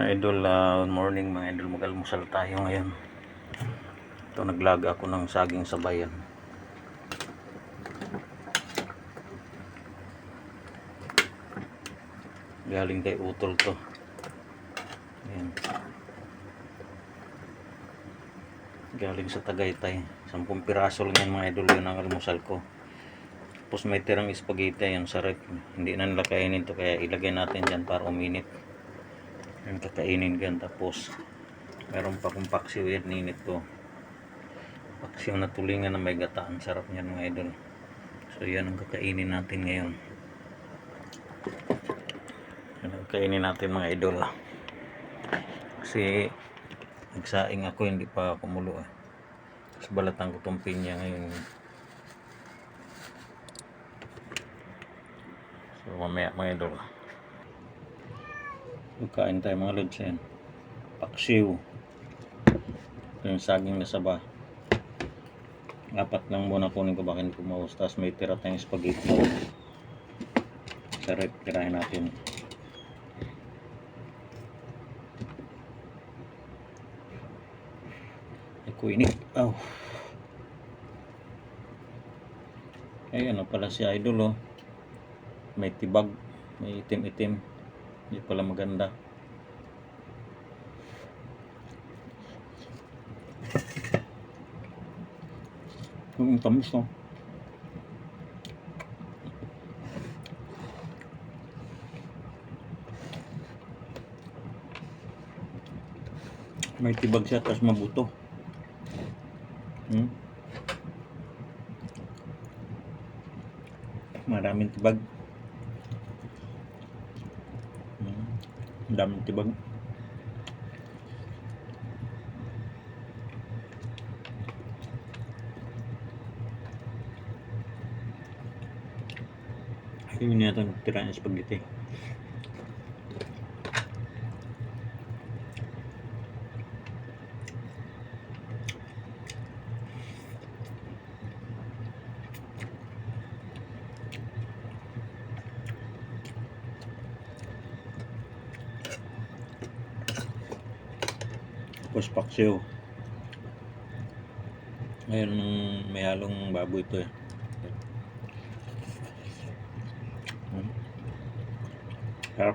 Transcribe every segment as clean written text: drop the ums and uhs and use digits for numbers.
idol, good morning mga idol. Mag-almusal tayo ngayon. Ito, naglaga ako ng saging sa bayan. Galing kay Utol to. Ayan. Galing sa Tagaytay. 10 piraso lang yan mga idol, yun ang almusal ko. Tapos may tirang spaghetti yan sa ref. Hindi na nila kainin to, kaya ilagay natin dyan para uminit. Yan, kakainin dyan. Tapos meron pa kong paksiw yan, ninit ko. Paksiw na tulingan na may gata. Ang sarap niyan mga idol. So yan ang kakainin natin ngayon. Yan ang kakainin natin mga idol. Kasi nagsaing ako, hindi pa kumulo. Tapos balatan ko tong pinya ngayon. So mamaya mga idol, kain tayo mga lods. Yan, paksiw. Ito yung saging na saba. 4 lang muna kunin ko, baka hindi ko maus. Tapos may tira tayong spaghetti sa rep, tirahin natin. Ako init. Oh. Ay, ano pala si idol, oh. May tibag, may itim-itim. Hindi pala maganda. Yung tamis, no? May tibag siya, tapos mabuto. Maraming tibag. Daming tibag. Ayun na ito, tira ng spaghetti. Tapos paksiw. Ngayon may halong baboy ito eh. Sarap.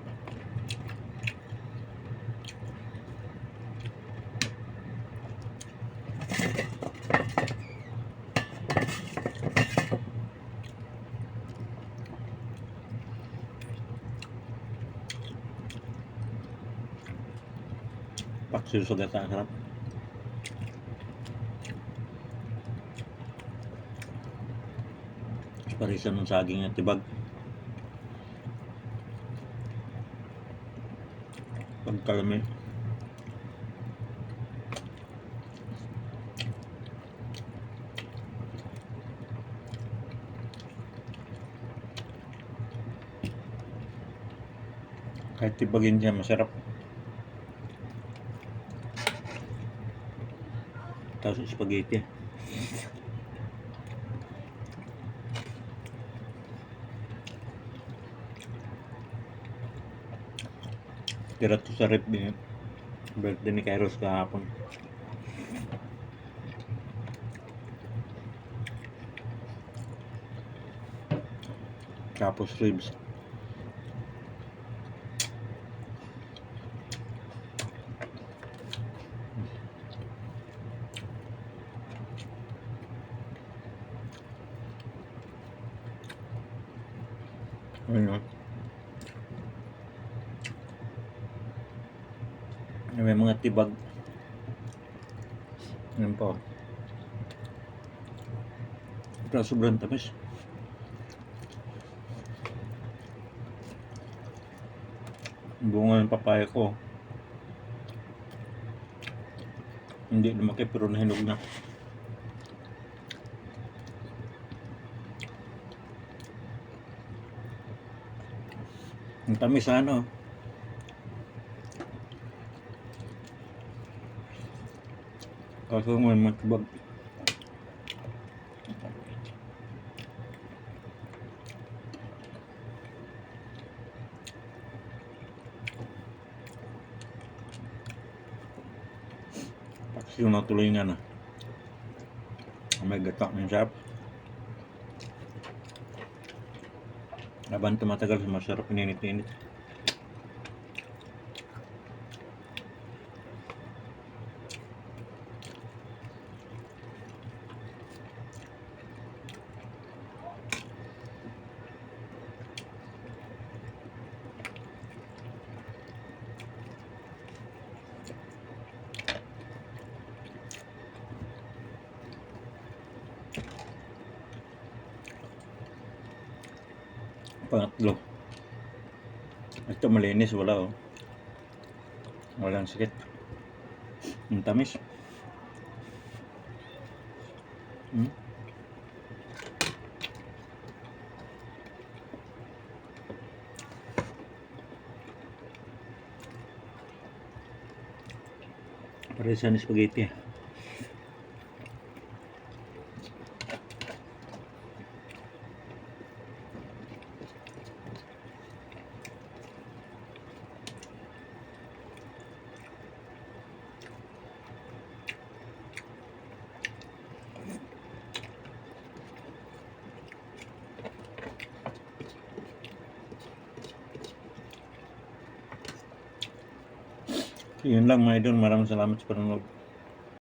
Paksiw sa gata, sarap. Parisan ng saging at tibag. Pagkalami. Kahit tibagin siya, masarap. Tapos spaghetti. Tira to sa rep din. Birthday ni Kairos kahapon. Tapos ribs. Ayun, may mga tibag. Yan po. Pero sobrang tamis. Bunga ng papaya ko hindi lumaki pero nahinog na. Ang tamis ano. Kaso may matibag. Yung natuloy nga na. May gatak ng sarap. Laban tumatagal, masarap ininit-init. Pangatlo. Ito malinis, wala oh. Walang sakit. Ang tamis. Hmm? Parehas yan spaghetti. Yun lang mga idol. Maraming salamat sa panonood.